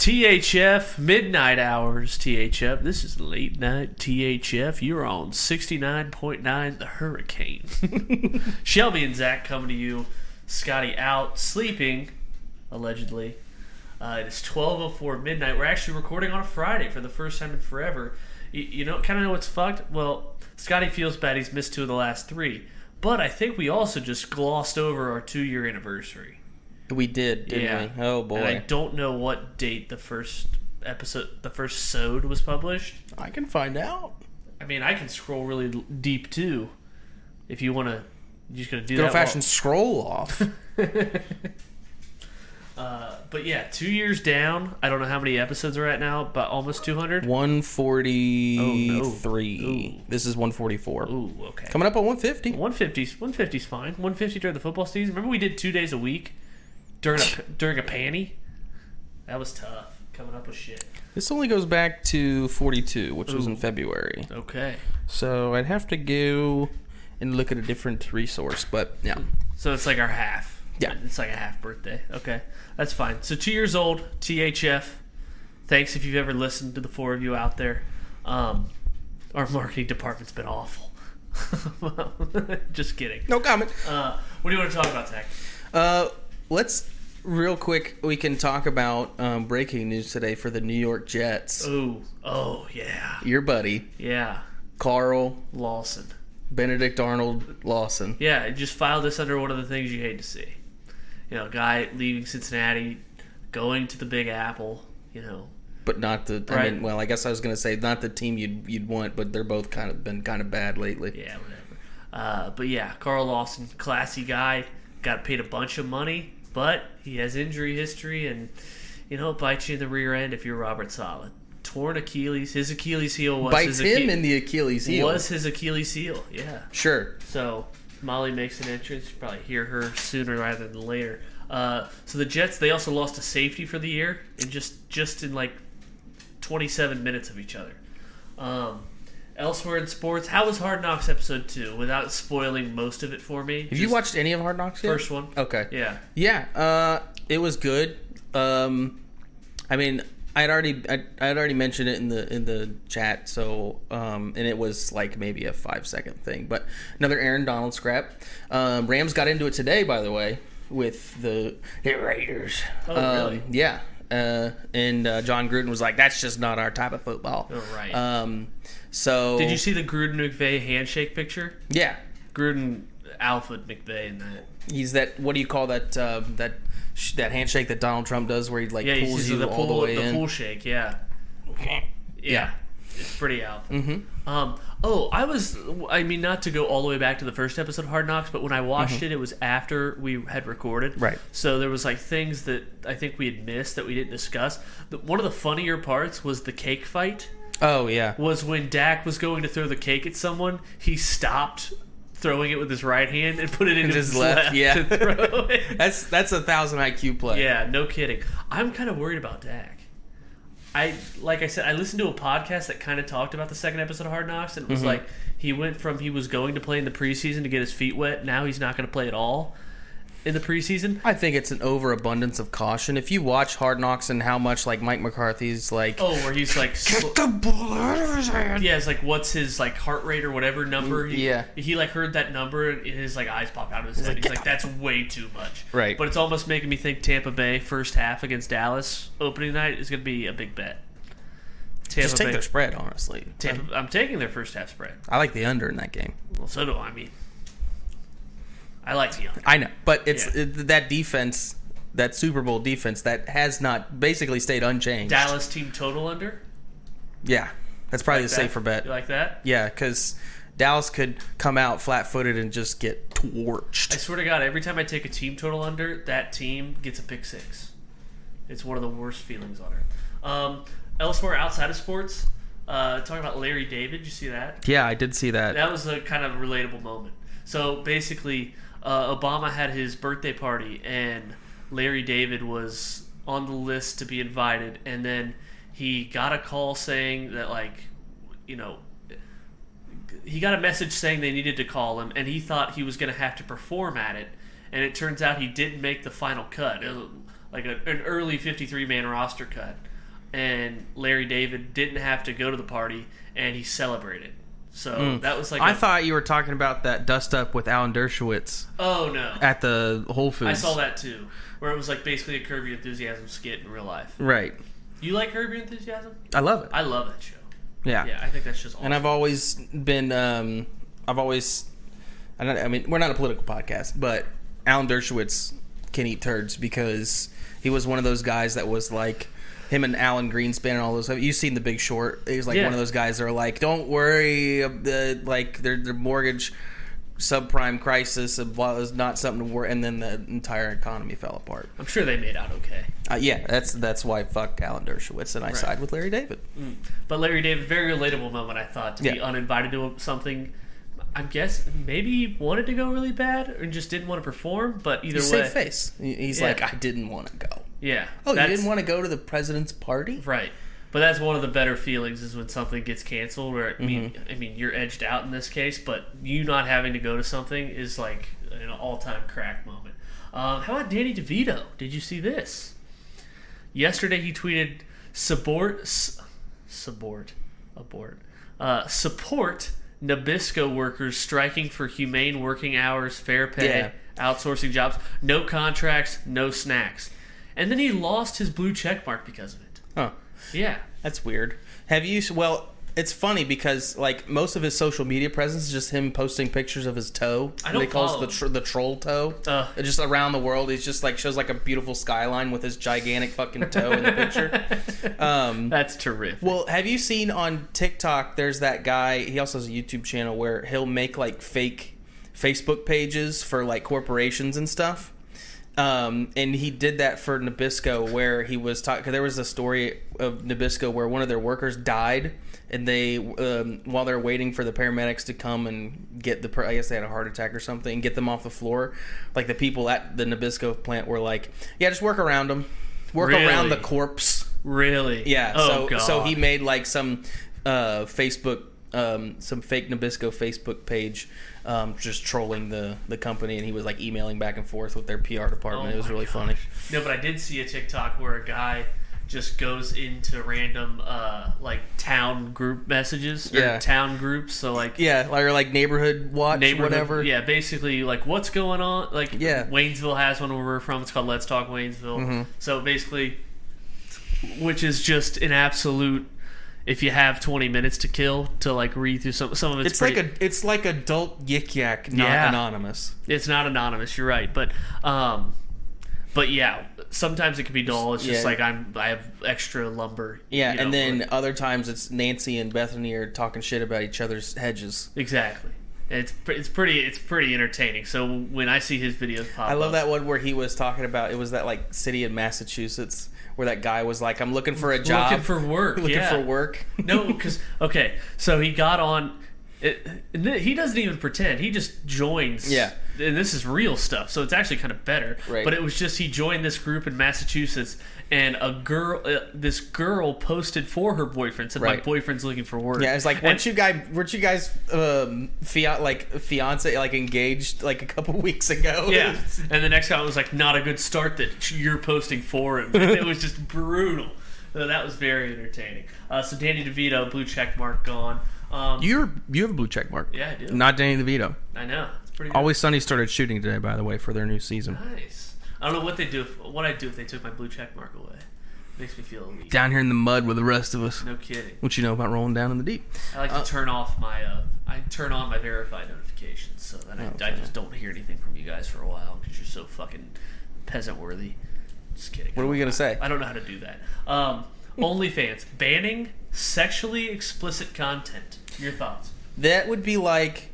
THF, midnight hours, THF. This is late night THF. You're on 69.9 The Hurricane. Shelby and Zach coming to you. Scotty out, sleeping, allegedly. It is 12:04 midnight. We're actually recording on a Friday for the first time in forever. You know, kind of know what's fucked? Well, Scotty feels bad he's missed 2 of the last 3. But I think we also just glossed over our 2-year anniversary. We did, didn't we? Oh, boy. And I don't know what date the first sode was published. I can find out. I mean, I can scroll really deep, too. If you want to, you're just going to do Good that. old-fashioned scroll off. But yeah, 2 years down. I don't know how many episodes are at now, but almost 200? 143. Oh, no. Ooh. This is 144. Ooh, okay. Coming up on 150. 150's fine. 150 during the football season. Remember we did 2 days a week during a panty? That was tough. Coming up with shit. This only goes back to 42, which was in February. Okay. So I'd have to go and look at a different resource, but yeah. So it's like our half. Yeah. It's like a half birthday. Okay. That's fine. So 2 years old, THF. Thanks if you've ever listened to the 4 of you out there. Our marketing department's been awful. Just kidding. No comment. What do you want to talk about, Zach? Let's, real quick, we can talk about breaking news today for the New York Jets. Oh, yeah. Your buddy. Yeah. Carl Lawson. Benedict Arnold Lawson. Yeah, just file this under one of the things you hate to see. You know, guy leaving Cincinnati, going to the Big Apple, you know. But not the, right. I mean, well, I guess I was going to say not the team you'd want, but they're both been kind of bad lately. Yeah, whatever. But yeah, Carl Lawson, classy guy, got paid a bunch of money, but he has injury history and, you know, it bites you in the rear end if you're Robert Saleh. Torn Achilles, his Achilles heel was bites him in the Achilles heel. Was his Achilles heel, yeah. Sure. So Molly makes an entrance. You probably hear her sooner rather than later. So the Jets, they also lost a safety for the year in just in like 27 minutes of each other. Elsewhere in sports, how was Hard Knocks episode 2? Without spoiling most of it for me. Have you watched any of Hard Knocks yet? First one. Okay. Yeah. Yeah. It was good. I mean, I'd already mentioned it in the chat, so and it was like maybe a 5-second thing, but another Aaron Donald scrap. Rams got into it today, by the way, with the Raiders. Oh, really? Yeah. And John Gruden was like, "That's just not our type of football." Oh, right. So did you see the Gruden McVay handshake picture? Yeah. Gruden alpha McVay in that. He's that. What do you call that? That handshake that Donald Trump does, where he pulls you all the way in. The pool shake, yeah. Yeah. It's pretty alpha. Mm-hmm. I mean, not to go all the way back to the first episode of Hard Knocks, but when I watched it was after we had recorded. Right. So there was like things that I think we had missed that we didn't discuss. One of the funnier parts was the cake fight. Oh, yeah. Was when Dak was going to throw the cake at someone, he stopped throwing it with his right hand and put it in his left yeah. to throw it. That's a 1,000 IQ play. Yeah, no kidding. I'm kind of worried about Dak. Like I said, I listened to a podcast that kind of talked about the second episode of Hard Knocks, and it was like he went from he was going to play in the preseason to get his feet wet. Now he's not going to play at all in the preseason. I think it's an overabundance of caution. If you watch Hard Knocks and how much like Mike McCarthy's like, where he's like, get the ball out of his hand. Yeah, it's like what's his like heart rate or whatever number. Yeah, he like heard that number and his like eyes pop out of his head. He's like, that's way too much. Right. But it's almost making me think Tampa Bay first half against Dallas opening night is going to be a big bet. Just take their spread, honestly. I'm taking their first half spread. I like the under in that game. Well, so do I. I mean, I like the under. I know, but that defense, that Super Bowl defense, that has not basically stayed unchanged. Dallas team total under? Yeah, that's probably like the safer bet. You like that? Yeah, because Dallas could come out flat-footed and just get torched. I swear to God, every time I take a team total under, that team gets a pick six. It's one of the worst feelings on earth. Elsewhere outside of sports, talking about Larry David, did you see that? Yeah, I did see that. That was a kind of relatable moment. So basically, Obama had his birthday party, and Larry David was on the list to be invited, and then he got a call saying that, like, you know, he got a message saying they needed to call him, and he thought he was going to have to perform at it, and it turns out he didn't make the final cut. It was like an early 53-man roster cut. and Larry David didn't have to go to the party, and he celebrated. So that was like I thought you were talking about that dust up with Alan Dershowitz. Oh no! At the Whole Foods. I saw that too, where it was like basically a Curb Your Enthusiasm skit in real life. Right. You like Curb Your Enthusiasm? I love it. I love that show. Yeah. Yeah, I think that's just awesome. And I've always been, I mean, we're not a political podcast, but Alan Dershowitz can eat turds because he was one of those guys that was like, him and Alan Greenspan and all those. You've seen The Big Short. He's like one of those guys that are like, don't worry, like their mortgage subprime crisis is not something to worry. And then the entire economy fell apart. I'm sure they made out okay. Yeah, that's why fuck Alan Dershowitz and I side with Larry David. But Larry David, very relatable moment, I thought, to be uninvited to something. I guess maybe he wanted to go really bad or just didn't want to perform, but either way. Saved face. He's like, I didn't want to go. Yeah. Oh, you didn't want to go to the president's party? Right. But that's one of the better feelings is when something gets canceled. Where I mean, you're edged out in this case, but you not having to go to something is like an all-time crack moment. How about Danny DeVito? Did you see this? Yesterday he tweeted, support Nabisco workers striking for humane working hours, fair pay, outsourcing jobs, no contracts, no snacks. And then he lost his blue check mark because of it. Huh. Yeah. That's weird. Have you... Well, it's funny because like most of his social media presence is just him posting pictures of his toe. I don't They call it the troll toe. Just around the world, he's just like shows like a beautiful skyline with his gigantic fucking toe in the picture. That's terrific. Well, have you seen on TikTok? There's that guy. He also has a YouTube channel where he'll make like fake Facebook pages for like corporations and stuff. And he did that for Nabisco, where he was talking. There was a story of Nabisco where one of their workers died, and they, while they're waiting for the paramedics to come and get I guess they had a heart attack or something, and get them off the floor. Like the people at the Nabisco plant were like, "Yeah, just work around them, around the corpse." Really? Yeah. Oh, God. So he made like some Facebook, some fake Nabisco Facebook page. Just trolling the company, and he was like emailing back and forth with their PR department. It was really funny. No, but I did see a TikTok where a guy just goes into random like town group messages or town groups. So like or like neighborhood watch, whatever. Yeah, basically like what's going on. Like Waynesville has one where we're from. It's called Let's Talk Waynesville. So basically, which is just an absolute. If you have 20 minutes to kill to like read through some of it's like adult yik yak, not anonymous. It's not anonymous. You're right, but yeah, sometimes it can be dull. It's just like I have extra lumber. Yeah, and then other times it's Nancy and Bethany are talking shit about each other's hedges. Exactly. It's pretty entertaining. So when I see his videos pop up, I love that one where he was talking about it was that like city in Massachusetts. Where that guy was like, I'm looking for a job. Looking for work. Looking for work. No, because, okay, so he got on, he doesn't even pretend. He just joins. Yeah. And this is real stuff, so it's actually kind of better. Right. But it was just, he joined this group in Massachusetts, and this girl posted for her boyfriend, said, my boyfriend's looking for work. Yeah, it's like, weren't you guys fiance, like engaged like a couple weeks ago? Yeah. And the next guy was like, not a good start that you're posting for him. It was just brutal. So that was very entertaining. So Danny DeVito, blue check mark gone. You have a blue check mark. Yeah, I do. Not Danny DeVito. I know. It's pretty good. Always Sunny started shooting today, by the way, for their new season. Nice. I don't know what I'd do if they took my blue check mark away. Makes me feel elite. Down here in the mud with the rest of us. No kidding. What you know about rolling down in the deep? I like to turn on my verified notifications so that I just don't hear anything from you guys for a while because you're so fucking peasant worthy. Just kidding. What are we gonna say? I don't know how to do that. OnlyFans banning sexually explicit content. Your thoughts? That would be like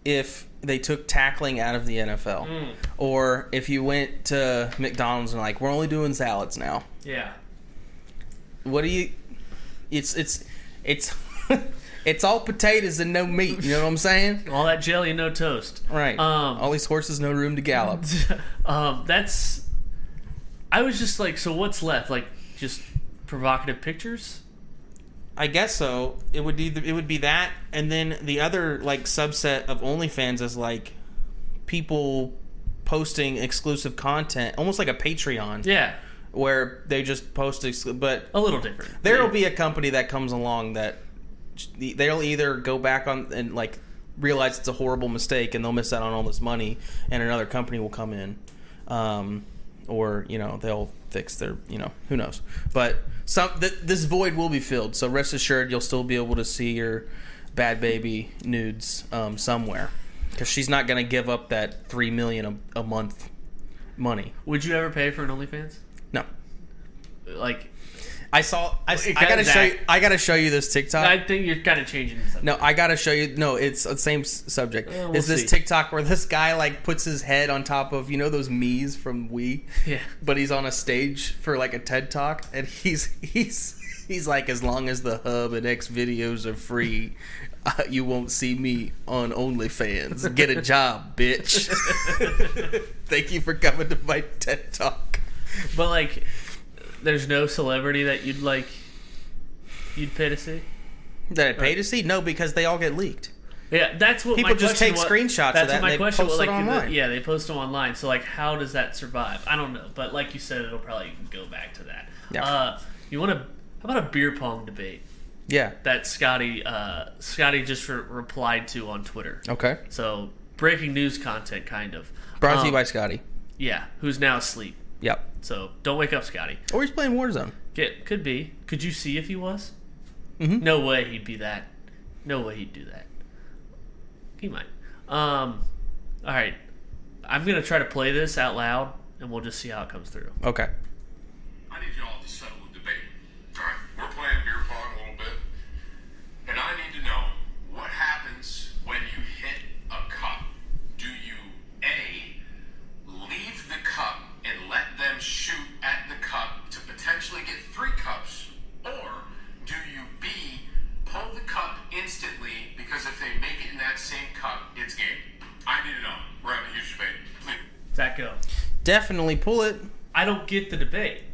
if they took tackling out of the NFL, or if you went to McDonald's and like, we're only doing salads now. Yeah. What do you? It's it's all potatoes and no meat. You know what I'm saying? All that jelly and no toast. Right. All these horses, no room to gallop. I was just like, so what's left? Like just provocative pictures? I guess so. It would be that, and then the other like subset of OnlyFans is like people posting exclusive content, almost like a Patreon. Yeah. where they just post, but a little different. There'll be a company that comes along that they'll either go back on and like realize it's a horrible mistake and they'll miss out on all this money, and another company will come in, or they'll fix their who knows. But this void will be filled, so rest assured you'll still be able to see your bad baby nudes somewhere, because she's not going to give up that $3 million a month money. Would you ever pay for an OnlyFans? No. Like, I gotta show you this TikTok. I think you're kind of changing the subject. No, I gotta show you. No, it's the same subject. We'll it's this see. TikTok where this guy like puts his head on top of those Mii's from Wii. Yeah. But he's on a stage for like a TED Talk, and he's like, as long as the hub and X videos are free, you won't see me on OnlyFans. Get a job, bitch. Thank you for coming to my TED Talk. But like, there's no celebrity that you'd pay to see? That I'd pay to see? No, because they all get leaked. Yeah, that's what people my just take question was. screenshots That's of that what my and they question post was, it online. Yeah, they post them online. So like, how does that survive? I don't know, but like you said, it'll probably go back to that. Yeah. How about a beer pong debate? Yeah. That Scotty just replied to on Twitter. Okay. So breaking news content, kind of. Brought to you by Scotty. Yeah, who's now asleep. Yep. So don't wake up, Scotty. Or he's playing Warzone. Could be. Could you see if he was? Mm-hmm. No way he'd be that. No way he'd do that. He might. All right. I'm gonna try to play this out loud, and we'll just see how it comes through. Okay. I need y'all to settle the debate. All right, we're playing beer pong a little bit, and I need to know what happens when you hit a cup. Do you A, leave the cup and let them shoot at the cup to potentially get 3 cups, or do you B, pull the cup instantly because if they make it in that same cup, it's game? I need to know. We're having a huge debate. Please. Zach, go. Definitely pull it. I don't get the debate.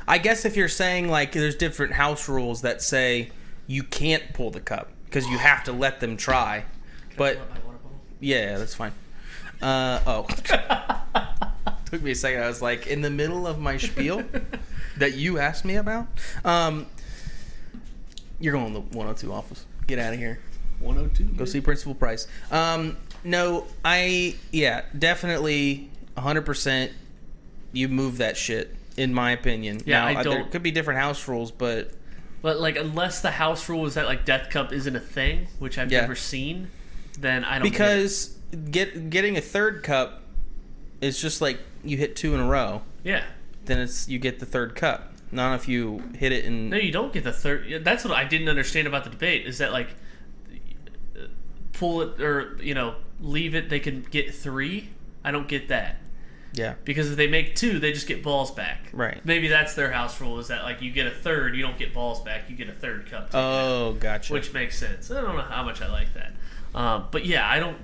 I guess if you're saying like there's different house rules that say you can't pull the cup because you have to let them try. But yeah, that's fine. Took me a second. I was like in the middle of my spiel that you asked me about. You're going to the 102 office. Get out of here. 102. Go see Principal Price. No, definitely 100%. You move that shit, in my opinion. Yeah, now, I don't. There could be different house rules, but like, unless the house rule is that like Death Cup isn't a thing, which I've never seen, then I don't. Because getting a third cup is just like you hit 2 in a row. Yeah. Then you get the third cup. Not if you hit it in. No, you don't get the third. That's what I didn't understand about the debate. Is that like pull it or leave it? They can get 3. I don't get that. Yeah. Because if they make 2, they just get balls back. Right. Maybe that's their house rule. Is that like you get a third, you don't get balls back. You get a third cup. Oh, gotcha. Which makes sense. I don't know how much I like that. But yeah, I don't.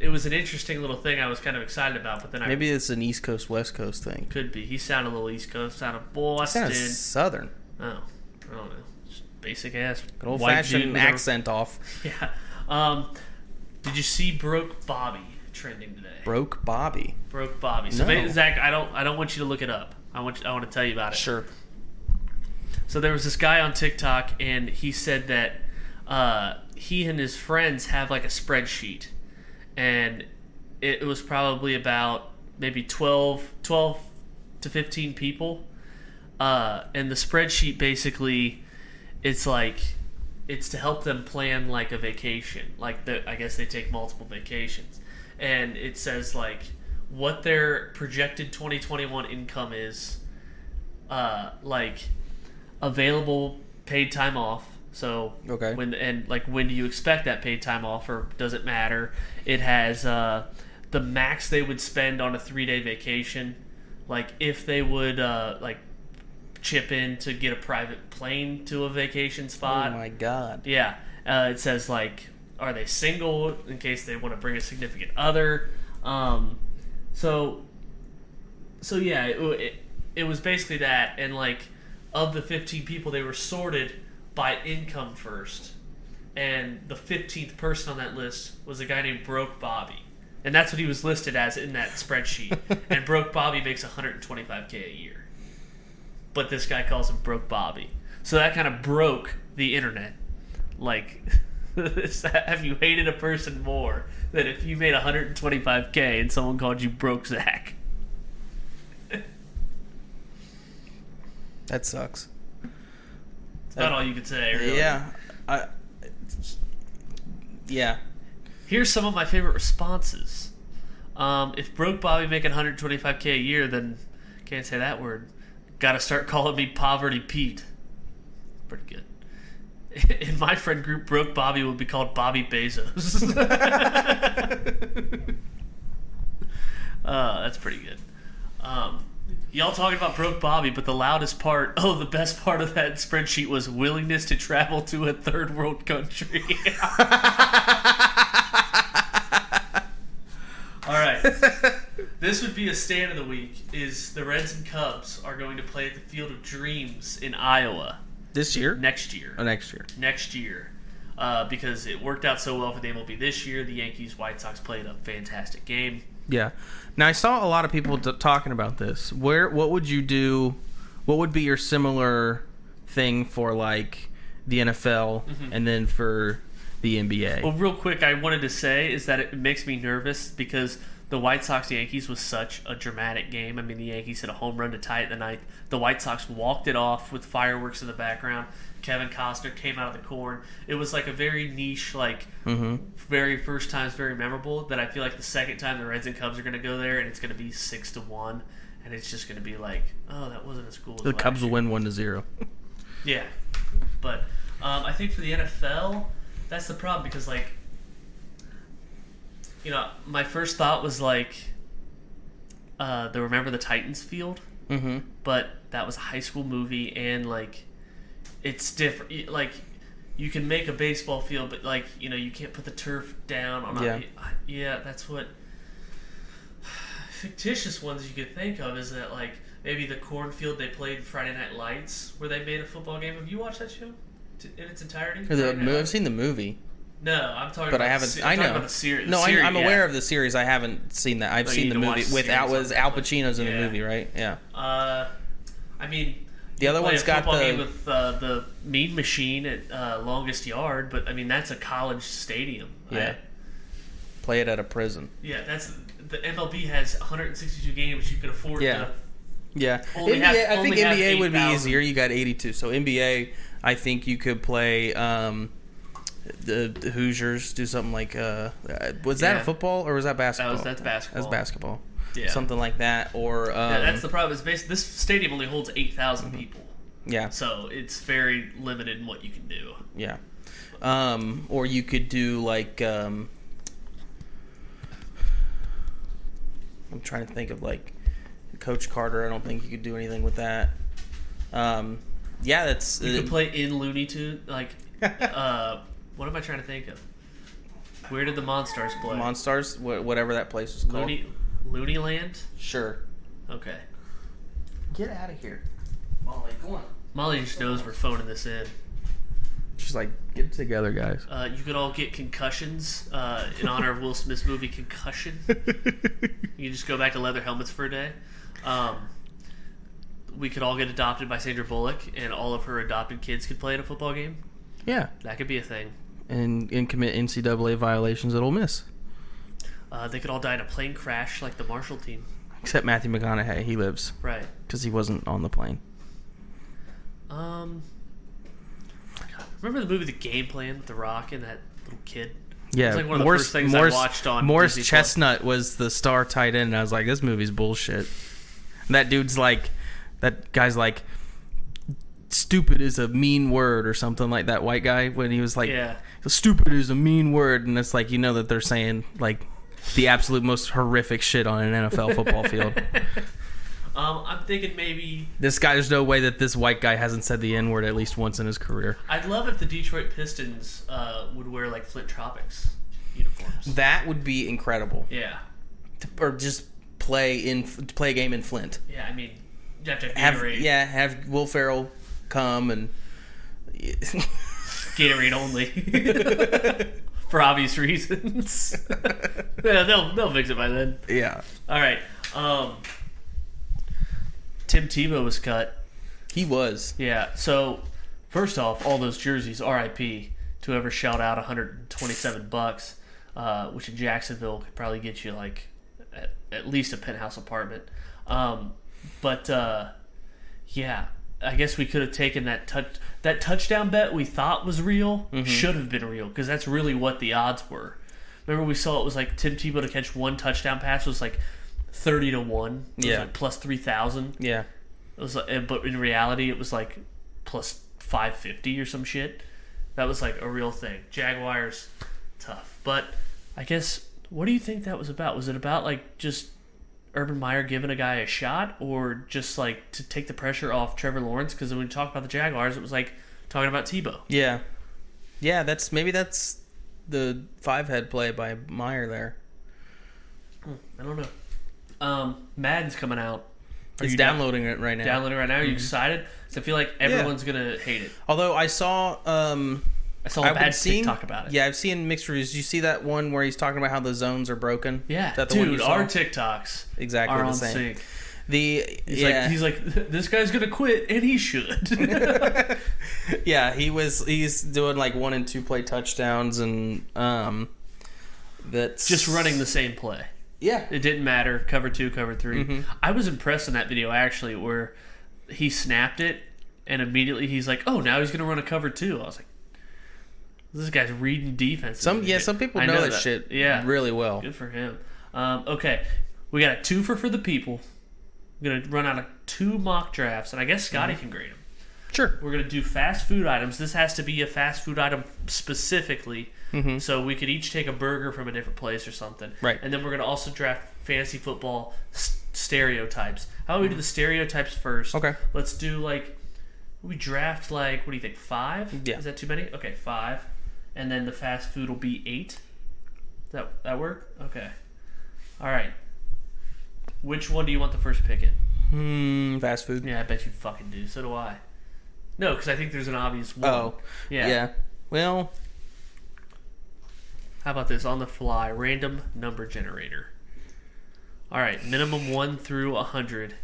It was an interesting little thing I was kind of excited about, but then maybe it's an East Coast West Coast thing. Could be. He sounded a little East Coast, sounded Boston. Sounded Southern. Oh, I don't know. Just basic ass. Good old fashioned accent off. Yeah. Did you see Broke Bobby trending today? Broke Bobby. Broke Bobby. So No. Zach, I don't want you to look it up. I want to tell you about it. Sure. So there was this guy on TikTok, and he said that he and his friends have like a spreadsheet, and it was probably about maybe 12 to 15 people, and the spreadsheet basically it's to help them plan like a vacation. Like I guess they take multiple vacations, and it says like what their projected 2021 income is, like available paid time off. So okay. when do you expect that paid time off, or does it matter? It has the max they would spend on a 3-day vacation, like if they would like chip in to get a private plane to a vacation spot. Oh my god. Yeah. It says like, are they single in case they want to bring a significant other? So yeah, it was basically that, and like of the 15 people, they were sorted by income first, and the 15th person on that list was a guy named Broke Bobby, and that's what he was listed as in that spreadsheet. And Broke Bobby makes $125K a year. but this guy calls him Broke Bobby. So that kind of broke the internet. Like, have you hated a person more than if you made $125K and someone called you Broke Zach? That sucks. That's about all you could say, really. Yeah. Yeah. Here's some of my favorite responses. If Broke Bobby making $125K a year, then can't say that word. Gotta start calling me Poverty Pete. Pretty good. In my friend group, Broke Bobby would be called Bobby Bezos. That's pretty good. Y'all talking about Broke Bobby, but the loudest part, the best part of that spreadsheet was willingness to travel to a third world country. All right. This would be a stand of the week, is the Reds and Cubs are going to play at the Field of Dreams in Iowa. This year? Next year. Oh, next year. Next year. Because it worked out so well for the MLB this year. The Yankees-White Sox played a fantastic game. Yeah. Now, I saw a lot of people talking about this. What would you do? What would be your similar thing for, like, the NFL and then for the NBA? Well, real quick, I wanted to say is that it makes me nervous because the White Sox-Yankees was such a dramatic game. I mean, the Yankees hit a home run to tie it the ninth. The White Sox walked it off with fireworks in the background. Kevin Costner came out of the corn. It was like a very niche, like, very first time, very memorable, that I feel like the second time the Reds and Cubs are going to go there and it's going to be 6-1, and it's just going to be like, oh, that wasn't as cool as The Cubs will win 1-0. Yeah. But I think for the NFL, that's the problem because, like, you know, my first thought was like the Remember the Titans field, but that was a high school movie, and like it's different. Like you can make a baseball field, but like you know you can't put the turf down on. Yeah, that's what fictitious ones you could think of is that like maybe the cornfield they played Friday Night Lights where they made a football game. Have you watched that show in its entirety? I've seen the movie. No, I'm talking. But about I haven't. I know. about the series. No, I'm aware of the series. I haven't seen that. I've seen the movie with Al Pacino's in the movie, right? Yeah. I mean, the other one's got football the game with the Mean Machine at Longest Yard, but I mean that's a college stadium. Yeah. Play it at a prison. Yeah, that's the MLB has 162 games. You can afford to. Yeah. I think NBA would be easier. You got 82, so NBA. I think you could play. The Hoosiers do something like was that football or was that basketball? That's basketball. That's basketball. Yeah. Something like that, or that's the problem. Is basically this stadium only holds 8,000 people. Yeah. So it's very limited in what you can do. Yeah. Or you could do like I'm trying to think of like Coach Carter. I don't think you could do anything with that. That's you could play in Looney Tunes like. What am I trying to think of? Where did the Monstars play? Monstars, whatever that place is called. Looney Land? Sure. Okay. Get out of here, Molly. Go on. Molly just knows we're phoning this in. She's like, get it together, guys. You could all get concussions in honor of Will Smith's movie Concussion. You just go back to leather helmets for a day. We could all get adopted by Sandra Bullock, and all of her adopted kids could play in a football game. Yeah. That could be a thing. And commit NCAA violations at Ole Miss. They could all die in a plane crash like the Marshall team. Except Matthew McConaughey. He lives. Right. Because he wasn't on the plane. Remember the movie The Game Plan with The Rock and that little kid? Yeah. It was like one of the first things I watched on Morris Disney Chestnut was the star tight end, and I was like, this movie's bullshit. And that dude's like... That guy's like... Stupid is a mean word or something like that white guy when he was like stupid is a mean word, and it's like you know that they're saying like the absolute most horrific shit on an NFL football field. I'm thinking maybe this guy, there's no way that this white guy hasn't said the N-word at least once in his career. I'd love if the Detroit Pistons would wear like Flint Tropics uniforms. That would be incredible. Yeah. Or just play a game in Flint. Yeah, I mean you have to Gatorade. Have Will Ferrell come and Gatorade only for obvious reasons. Yeah, they'll fix it by then. Yeah. All right. Tim Tebow was cut. He was. Yeah. So first off, all those jerseys, R.I.P. to whoever shelled out $127, which in Jacksonville could probably get you like at least a penthouse apartment. Yeah, I guess we could have taken that touchdown bet we thought was real should have been real, because that's really what the odds were. Remember, we saw it was like Tim Tebow to catch one touchdown pass was like 30-1. It was like plus 3,000. Yeah. It was, but in reality, it was like plus 550 or some shit. That was like a real thing. Jaguars, tough. But I guess, what do you think that was about? Was it about like just Urban Meyer giving a guy a shot, or just like to take the pressure off Trevor Lawrence? Because when we talk about the Jaguars, it was like talking about Tebow. Yeah. Yeah, that's the 5-head play by Meyer there. I don't know. Madden's coming out. It's downloading it right now. Downloading right now. Are you excited? So I feel like everyone's gonna hate it. Although I saw a bad TikTok about it. Yeah, I've seen mixed reviews. You see that one where he's talking about how the zones are broken? Yeah, is that the one you saw? Our TikToks exactly are the on same. sync. He's like, this guy's gonna quit, and he should. Yeah, he's doing like 1 and 2 play touchdowns, and that's just running the same play. Yeah, it didn't matter. Cover 2, cover 3. I was impressed in that video actually, where he snapped it, and immediately he's like, "Oh, now he's gonna run a cover 2." I was like, "This guy's reading defense." Some people know that shit really well. Good for him. Okay, we got a twofer for the people. We're gonna run out of 2 mock drafts, and I guess Scotty can grade them. Sure. We're gonna do fast food items. This has to be a fast food item specifically. So we could each take a burger from a different place or something. Right. And then we're going to also draft fantasy football stereotypes. How about we do the stereotypes first? Okay. Let's do we draft what do you think, 5? Yeah. Is that too many? Okay, 5. And then the fast food will be 8. Does that work? Okay. All right. Which one do you want the first pick in? Fast food. Yeah, I bet you fucking do. So do I. No, because I think there's an obvious one. Oh. Yeah. Well, how about this? On the fly, random number generator. All right, minimum 1 through 100.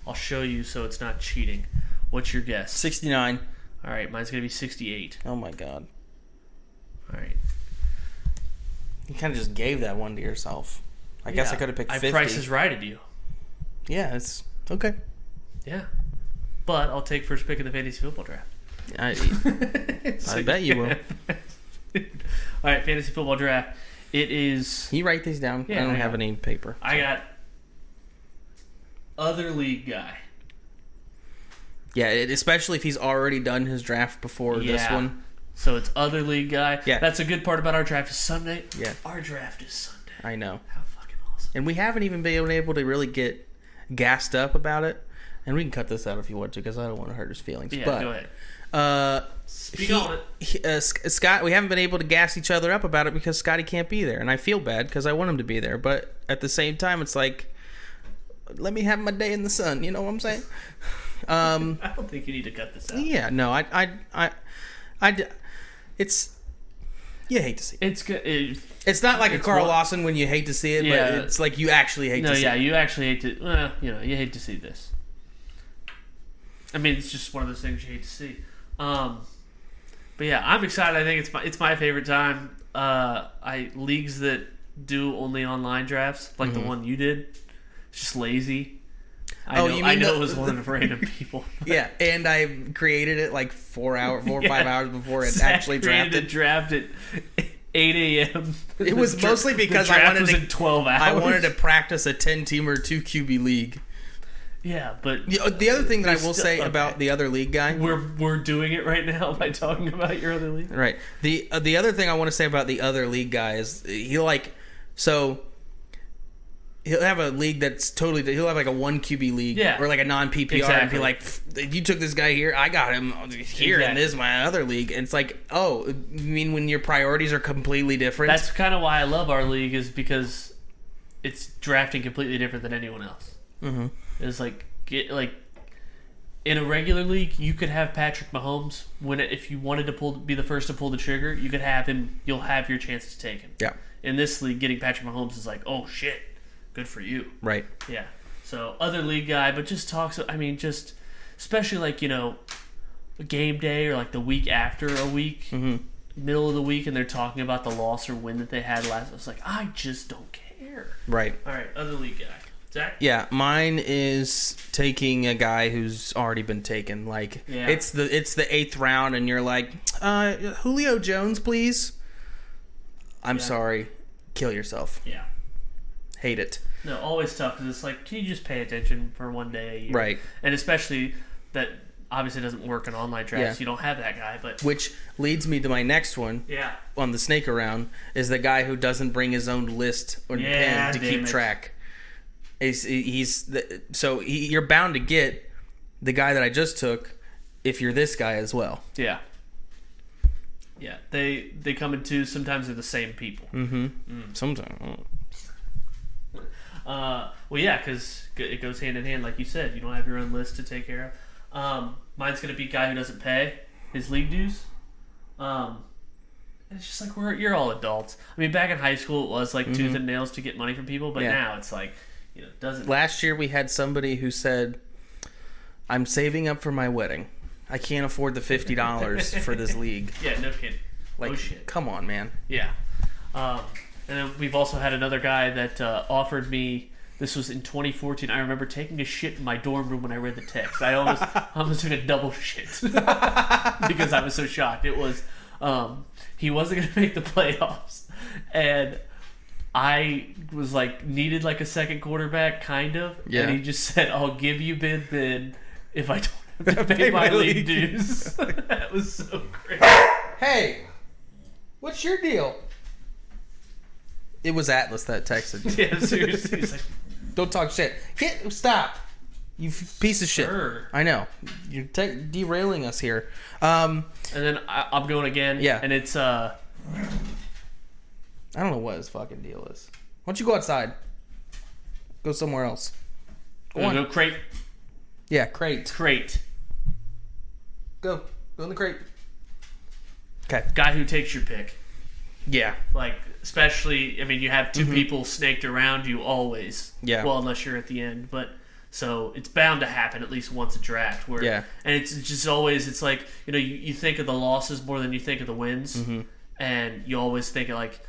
I'll show you so it's not cheating. What's your guess? 69. All right, mine's going to be 68. Oh, my God. All right. You kind of just gave that one to yourself. I guess I could have picked 50. I Price is Righted you. Yeah, it's okay. Yeah. But I'll take first pick in the fantasy football draft. I bet you will. All right, fantasy football draft. It is... Can you write these down? Yeah, I don't have any paper. I got other league guy. Yeah, especially if he's already done his draft before this one. So it's other league guy. Yeah. That's a good part about our draft is Sunday. Yeah. Our draft is Sunday. I know. How fucking awesome. And we haven't even been able to really get gassed up about it. And we can cut this out if you want to, because I don't want to hurt his feelings. Yeah, but, go ahead. Speak on it. Scott, we haven't been able to gas each other up about it because Scotty can't be there. And I feel bad because I want him to be there. But at the same time, it's like, let me have my day in the sun. You know what I'm saying? I don't think you need to cut this out. Yeah, no, it's, you hate to see it. It's good. It's not like a Carl Lawson when you hate to see it, but it's like you actually hate to see it. No, yeah, you actually hate to, you hate to see this. I mean, it's just one of those things you hate to see. But yeah, I'm excited. I think it's my favorite time. Leagues that do only online drafts, like the one you did, it's just lazy. I know it was one of random people. Yeah, and I created it like 4 or 5 hours before it actually drafted. Draft at 8 a.m. It was mostly because I wanted in 12 hours. I wanted to practice a 10-teamer 2 QB league. Yeah, but the other thing that I will say about the other league guy, we're doing it right now by talking about your other league. Right. The other thing I want to say about the other league guy is he'll have a league that's he'll have like a 1 QB league, or like a non PPR, and be like, you took this guy here, I got him here, and this is my other league, and it's like, oh, you mean when your priorities are completely different? That's kind of why I love our league, is because it's drafting completely different than anyone else. Mm-hmm. It's like in a regular league, you could have Patrick Mahomes if you wanted to be the first to pull the trigger, you could have him. You'll have your chance to take him. Yeah. In this league, getting Patrick Mahomes is like, oh shit, good for you. Right. Yeah. So other league guy, but just talks. I mean, just especially like, a game day or like the week after a week, middle of the week, and they're talking about the loss or win that they had last. I was like, I just don't care. Right. All right, other league guy. Zach? Yeah, mine is taking a guy who's already been taken. Like, it's the 8th round, and you're like, Julio Jones, please. I'm sorry. Kill yourself. Yeah. Hate it. No, always tough, because it's like, can you just pay attention for one day a year? Right. And especially that obviously doesn't work in online drafts. Yeah. You don't have that guy, but... Which leads me to my next one. Yeah. On the snake around, is the guy who doesn't bring his own list or pen to keep track. You're bound to get the guy that I just took if you're this guy as well. Yeah. Yeah, they come in twos. Sometimes they're the same people. Sometimes. Well, yeah, because it goes hand in hand, like you said. You don't have your own list to take care of. Mine's going to be guy who doesn't pay his league dues. It's just like you're all adults. I mean, back in high school, it was like tooth and nails to get money from people, but now it's like, doesn't. Last year we had somebody who said, "I'm saving up for my wedding. I can't afford the $50 for this league." Yeah, no kidding. Like, shit. Come on, man. Yeah. And then we've also had another guy that offered me. This was in 2014. I remember taking a shit in my dorm room when I read the text. I almost took a double shit because I was so shocked. It was he wasn't going to make the playoffs, and I was like needed like a second quarterback, kind of. Yeah. And he just said, "I'll give you Ben if I don't have to pay my league dues." That was so great. Hey, what's your deal? It was Atlas that texted. Yeah, seriously. He's like, "Don't talk shit. Stop. You piece of shit." Sure. I know. You're derailing us here. And then I'm going again. Yeah. And it's I don't know what his fucking deal is. Why don't you go outside? Go somewhere else. Go on. Go crate. Yeah, crate. Crate. Go in the crate. Okay. Guy who takes your pick. Yeah. Like, especially, I mean, you have two people snaked around you always. Yeah. Well, unless you're at the end, but so it's bound to happen at least once a draft. Where, Yeah. And it's just always, it's like, you think of the losses more than you think of the wins, and you always think of like,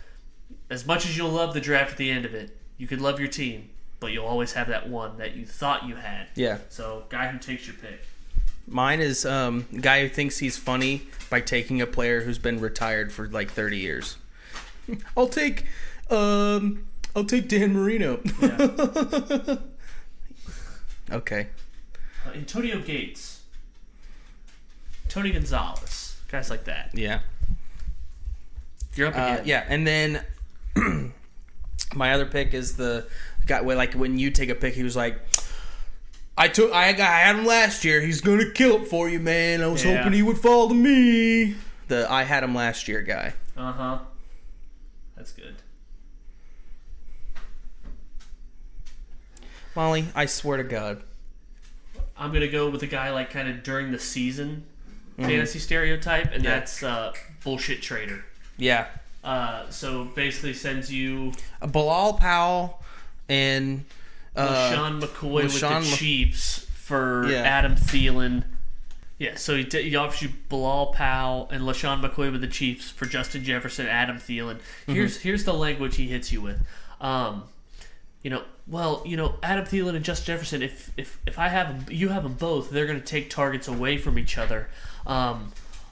as much as you'll love the draft at the end of it, you could love your team, but you'll always have that one that you thought you had. Yeah. So, guy who takes your pick. Mine is guy who thinks he's funny by taking a player who's been retired for like 30 years. I'll take Dan Marino. Yeah. Okay. Antonio Gates. Tony Gonzalez. Guys like that. Yeah. You're up again. Yeah, and then my other pick is the guy where, like, when you take a pick, he was like, I had him last year. He's gonna kill it for you, man. I was hoping he would fall to me. The I had him last year guy. Uh-huh. That's good. Molly, I swear to God. I'm going to go with a guy like kind of during the season fantasy stereotype, and that's bullshit trader. Yeah. So basically sends you Bilal Powell and LaShawn McCoy with the Chiefs for Yeah. Adam Thielen. Yeah, so he offers you Bilal Powell and LaShawn McCoy with the Chiefs for Justin Jefferson, Adam Thielen. Here's the language he hits you with. Adam Thielen and Justin Jefferson, if I have them, you have them both, they're going to take targets away from each other.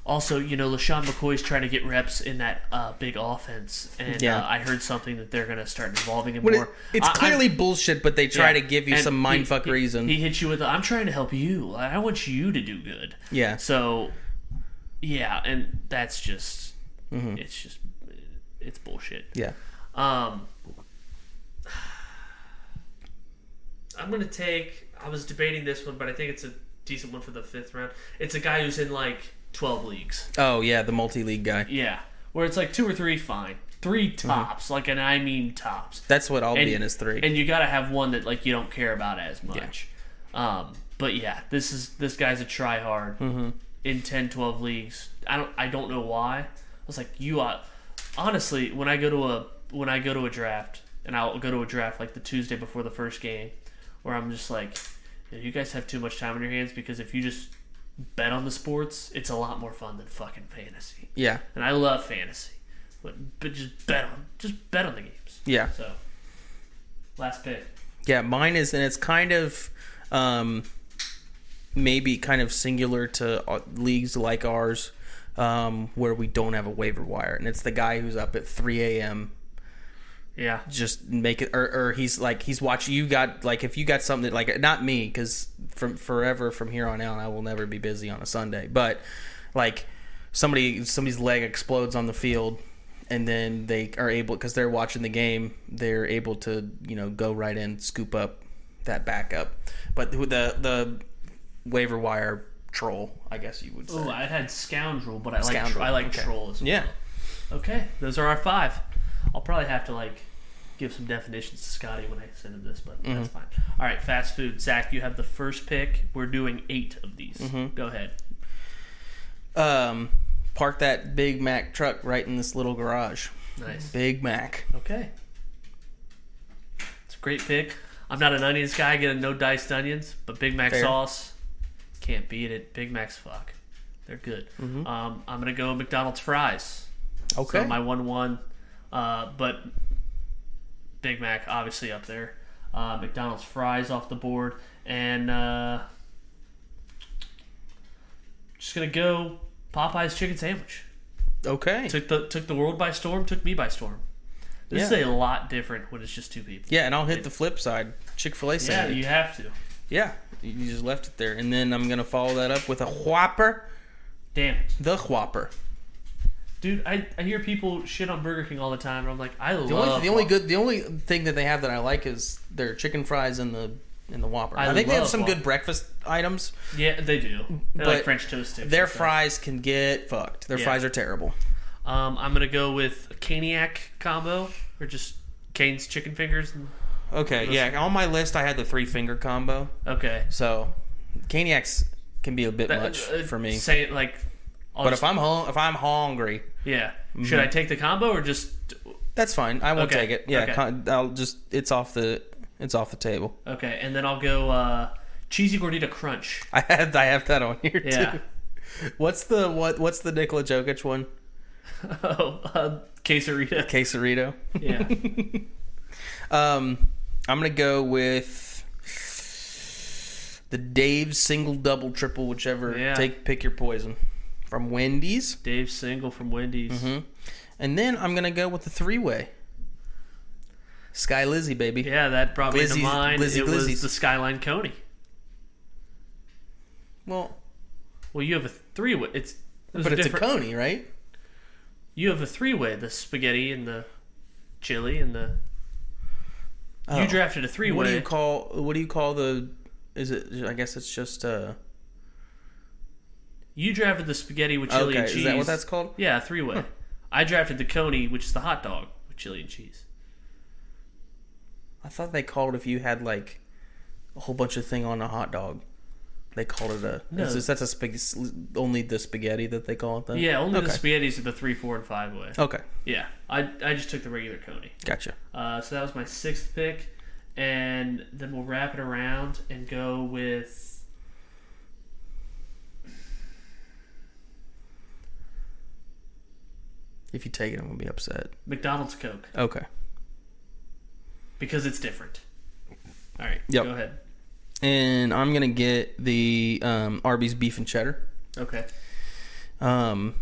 Also, LaShawn McCoy's trying to get reps in that big offense, and I heard something that they're going to start involving him more. It's clearly bullshit, but they try to give you some mindfuck reason. He hits you with, I'm trying to help you. I want you to do good. Yeah. So, yeah, and that's just, it's bullshit. Yeah. I'm going to take, I was debating this one, but I think it's a decent one for the 5th round. It's a guy who's in like 12 leagues. Oh, yeah, the multi-league guy. Yeah. Where it's like 2 or 3, fine. 3 tops. And I mean tops. That's what I'll be in is 3. And you got to have one that like you don't care about as much. Yeah. But yeah, this guy's a tryhard in 10, 12 leagues. I don't know why. I was like, honestly, when I go to a draft, and I'll go to a draft like the Tuesday before the first game, where I'm just like, You guys have too much time on your hands because if you just bet on the sports, it's a lot more fun than fucking fantasy. Yeah. And I love fantasy, but just bet on the games. Yeah. So, last pick. Yeah, mine is, and it's kind of maybe kind of singular to leagues like ours, where we don't have a waiver wire, and it's the guy who's up at 3 a.m. Yeah. Just make it, or he's watching. You got, like, if you got something like, not me, because from here on out, I will never be busy on a Sunday. But like somebody's leg explodes on the field, and then they are able, because they're watching the game, they're able to go right in, scoop up that backup. But the waiver wire troll, I guess you would say. Oh, I had scoundrel, but I Scoundrel, like okay. troll as well. Yeah. Okay, those are our 5. I'll probably have to give some definitions to Scotty when I send him this, but that's fine. All right, fast food. Zach, you have the first pick. We're doing 8 of these. Go ahead. Park that Big Mac truck right in this little garage. Nice. Big Mac. Okay. It's a great pick. I'm not an onions guy, getting no diced onions, but Big Mac Fair. sauce, can't beat it. Big Mac's fuck. They're good. I'm going to go McDonald's fries. Okay. So my 1-1, but Big Mac obviously up there. McDonald's fries off the board, and just gonna go Popeye's chicken sandwich. Okay. Took the world by storm. Took me by storm. This is a lot different when it's just 2 people. Yeah, and I'll hit the flip side. Chick-fil-A Yeah, sandwich. you have to. Yeah, you just left it there, and then I'm gonna follow that up with a Whopper. Damn it. The Whopper. Dude, I hear people shit on Burger King all the time, and I'm like, I love The only thing that they have that I like is their chicken fries and the Whopper. I think they have some good breakfast items. Yeah, they do. They're But like French toast sticks. Their and stuff. fries can get fucked. Their fries are terrible. I'm gonna go with a Caniac combo, or just Cane's chicken fingers. Okay, yeah. On my list, I had the 3-finger combo. Okay, So, Caniacs can be a bit much for me. Say it like. But if I'm hungry, yeah, should I take the combo or just? that's fine. I won't Okay, take it. Yeah, okay. I'll just it's off the table. Okay, and then I'll go cheesy gordita crunch. I have that on here Yeah. too. What's the Nikola Jokic one? Quesarito. Quesarito. Yeah. I'm gonna go with the Dave single, double, triple, whichever. Yeah. Pick your poison. From Wendy's. Dave Single from Wendy's. And then I'm gonna go with the 3-way. Sky Lizzie, baby. Yeah, that brought me to mind. Lizzie It was Glizzies. the Skyline Coney. Well, You have a 3-way. It's a Coney, right? You have a 3-way. The spaghetti and the chili and the. You drafted a 3-way. What do you call the? Is it? I guess it's just. You drafted the spaghetti with chili and cheese. Is that what that's called? Yeah, 3-way. I drafted the Coney, which is the hot dog with chili and cheese. I thought they called if you had like a whole bunch of thing on a hot dog. They called it a. No. That's only the spaghetti that they call it then? Yeah, only the spaghettis are the 3, 4, and 5-way. Okay. Yeah, I just took the regular Coney. Gotcha. So that was my 6th pick, and then we'll wrap it around and go with. If you take it, I'm going to be upset. McDonald's Coke. Okay. Because it's different. All right, Yep. Go ahead. And I'm going to get the Arby's beef and cheddar. Okay. And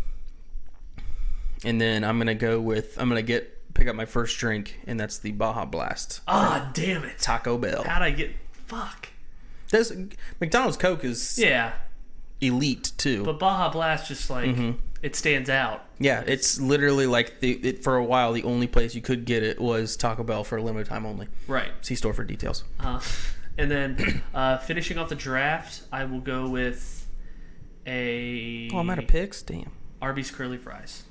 then I'm going to pick up my first drink, and that's the Baja Blast. Ah, damn it. Taco Bell. How'd I get... Fuck. McDonald's Coke is Yeah, elite, too. but Baja Blast just like... It stands out. Yeah, it's literally like for a while the only place you could get it was Taco Bell for a limited time only. Right. See store for details. And then finishing off the draft, I will go with a... Oh, I'm out of picks? Damn. Arby's curly fries.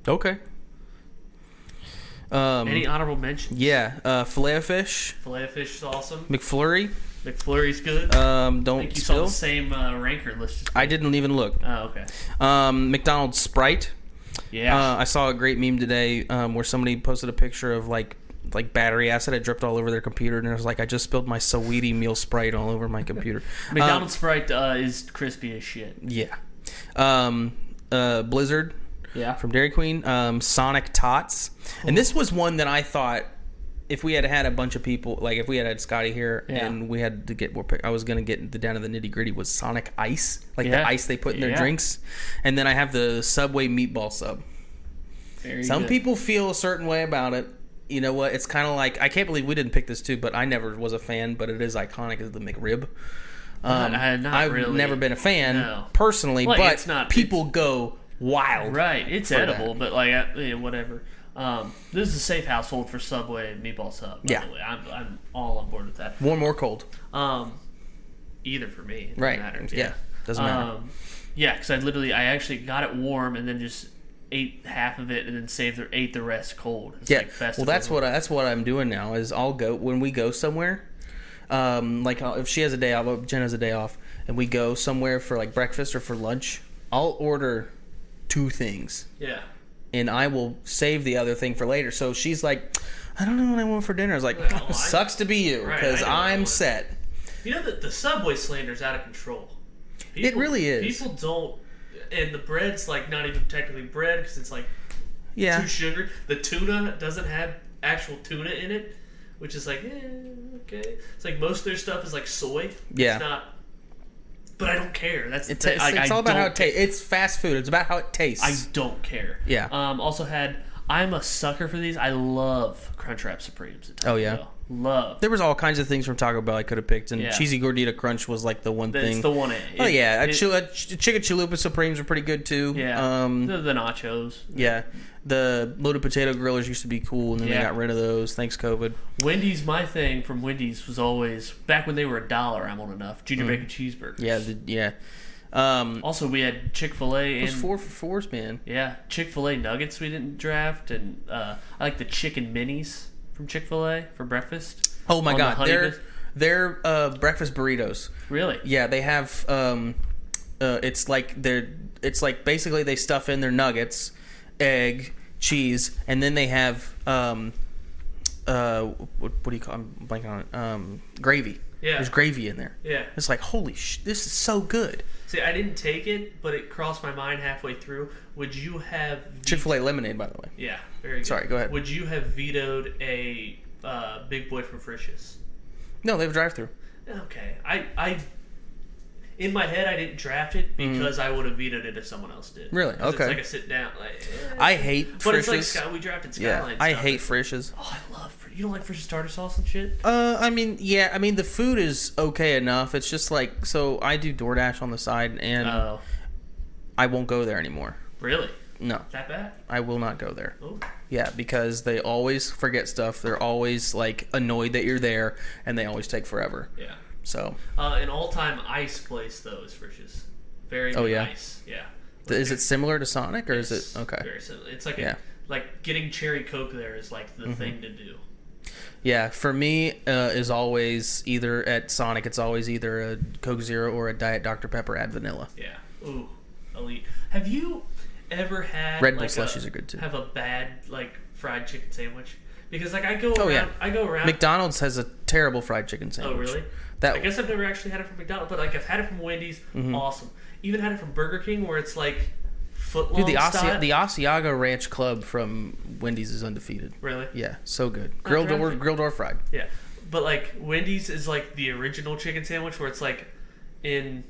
Okay. Any honorable mentions? Yeah, Filet-O-Fish, Filet-O-Fish is awesome. McFlurry. McFlurry's good. Don't I think you saw spill. the same ranker list. I didn't even look. Oh, okay. McDonald's Sprite. Yeah. I saw a great meme today where somebody posted a picture of like like battery acid had dripped all over their computer, and it was like I just spilled my Saweetie meal Sprite all over my computer. McDonald's Sprite is crispy as shit. Yeah. Blizzard. Yeah. From Dairy Queen. Sonic Tots. And this was one that I thought if we had had a bunch of people, like if we had Scotty here and we had to get more, I was going to get down to the nitty gritty, was Sonic Ice. Like the ice they put in their drinks. And then I have the Subway meatball sub. Some people feel a certain way about it. You know what? It's kind of like, I can't believe we didn't pick this too, but I never was a fan, but it is iconic as the McRib. I've never been a fan personally, like, but it's not, people go wild. Right. It's edible, but like, whatever. This is a safe household for Subway and meatball sub. By the way. I'm all on board with that. Warm or cold? Either for me. It right. Matter. Yeah. Doesn't matter. Yeah, because I actually got it warm and then just ate half of it and then ate the rest cold. It's like well, that's what I'm doing now. Is I'll go when we go somewhere. Like if she has a day off, Jen has a day off, and we go somewhere for like breakfast or for lunch, I'll order 2 things. Yeah. And I will save the other thing for later. So she's like, I don't know what I want for dinner. I was like, sucks to be you, because I'm set. You know that the Subway slander's out of control. It really is. People don't, and the bread's like not even technically bread because it's like too sugary. The tuna doesn't have actual tuna in it, which is like, okay. It's like most of their stuff is like soy. Yeah. It's not. But I don't care. It's all about how it tastes. It's fast food. It's about how it tastes. I don't care. Yeah. Also I'm a sucker for these. I love Crunchwrap Supremes. Oh yeah. Love. There was all kinds of things from Taco Bell I could have picked, and Cheesy Gordita Crunch was like the one thing. It's the one. Chicken Chalupa Supremes were pretty good too. Yeah. The nachos. Yeah. The loaded potato grillers used to be cool, and then they got rid of those. Thanks COVID. Wendy's, my thing from Wendy's was always back when they were $1. I'm old enough. Junior bacon cheeseburgers. Yeah. Also, we had Chick-fil-A. Those 4 for $4s, man. Yeah, Chick-fil-A nuggets we didn't draft, and I like the chicken minis from Chick-fil-A for breakfast. Oh my god, they're breakfast burritos. Really? Yeah, they have. It's like basically they stuff in their nuggets, egg, cheese, and then they have what do you call? I'm blanking on it. Gravy. Yeah. There's gravy in there. Yeah. It's like holy this is so good. See, I didn't take it, but it crossed my mind halfway through. Would you have Chick-fil-A lemonade, by the way? Yeah, very good. Sorry, go ahead. Would you have vetoed a Big Boy from Frisch's? No, they have a drive-through. Okay, I in my head I didn't draft it because I would have vetoed it if someone else did. Really? Okay. It's like a sit down. Like, I hate Frisch's. But it's like we drafted Skyline. Yeah, I hate Frisch's. Oh, I love Frisch's. You don't like Frisch's tartar sauce and shit? I mean, the food is okay enough. It's just like, so I do DoorDash on the side, and I won't go there anymore. Really? No. That bad? I will not go there. Oh. Yeah, because they always forget stuff. They're always like annoyed that you're there, and they always take forever. Yeah. So. An all-time ice place though is Frisch's. Very good ice. Yeah. Is it similar to Sonic, or is it okay? Very similar. It's like like getting cherry Coke there is like the thing to do. Yeah, for me, is always either at Sonic. It's always either a Coke Zero or a Diet Dr Pepper add vanilla. Yeah. Ooh, elite. Have you ever had Red Bull slushies are good too? Have a bad like fried chicken sandwich? Because like I go around. McDonald's has a terrible fried chicken sandwich. Oh really? I guess I've never actually had it from McDonald's, but like I've had it from Wendy's. Awesome. Even had it from Burger King, where it's like foot long. Dude, style. the Asiago Ranch Club from Wendy's is undefeated. Really? Yeah, so good. Grilled or fried. Yeah, but like Wendy's is like the original chicken sandwich, where it's like in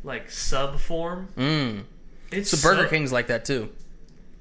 like sub form. So Burger King's like that too.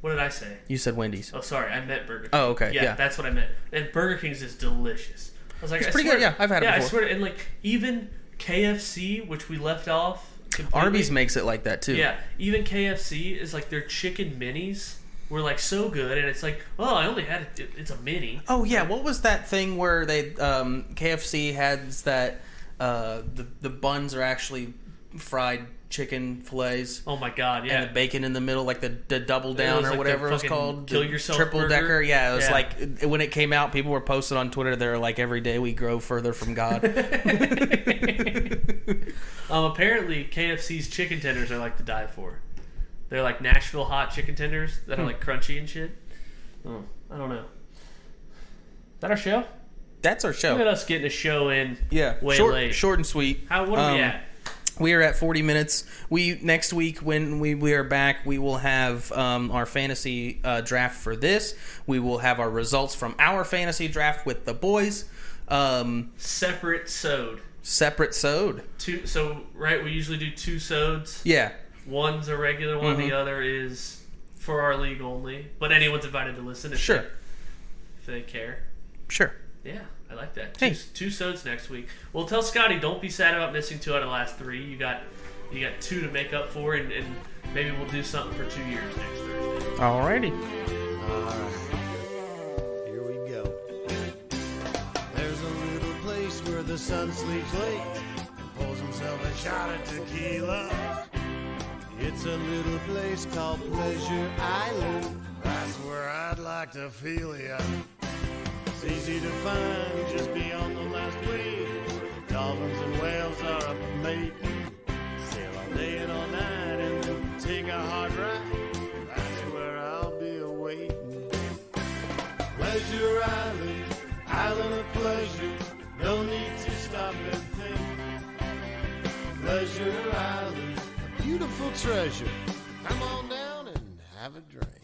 What did I say? You said Wendy's. Oh, sorry, I meant Burger King. Oh, okay. Yeah, that's what I meant. And Burger King's is delicious. I was like, it's pretty good. Yeah, I've had it before. Yeah, I swear. And like even KFC, which we left off. Completely. Arby's makes it like that too. Yeah, even KFC is like their chicken minis were like so good, and it's like, oh, I only had it. It's a mini. Oh yeah, what was that thing where they KFC has that the buns are actually fried chicken fillets. Oh my god, yeah. And the bacon in the middle, like the double down or like whatever it was called. Kill yourself triple burger. decker. Yeah, it was like when it came out, people were posting on Twitter. They're like, every day we grow further from God. Apparently, KFC's chicken tenders are like to die for. They're like Nashville hot chicken tenders that are like crunchy and shit. Oh, I don't know. that our show? That's our show. Look at us getting a show in way short, late. Short and sweet. What are we at? We are at 40 minutes. Next week when we are back, we will have our fantasy draft for this. We will have our results from our fantasy draft with the boys. Separate sewed. We usually do 2 sods. Yeah. One's a regular one, the other is for our league only. But anyone's invited to listen if they care. Sure. Yeah, I like that. Hey. 2 sods next week. Well, tell Scotty, don't be sad about missing 2 out of the last 3. You got 2 to make up for, and maybe we'll do something for 2 years next Thursday. Alrighty. Alright. Here we go. There's a little place where the sun sleeps late and pulls himself a shot of tequila. It's a little place called Pleasure Island. That's where I'd like to feel ya. It's easy to find just beyond the last wave. Dolphins and whales are up mating. Sail all day and all night and then take a hard ride. That's where I'll be awaiting. Pleasure Island, island of pleasure. No need to stop and think. Pleasure Island, a beautiful treasure. Come on down and have a drink.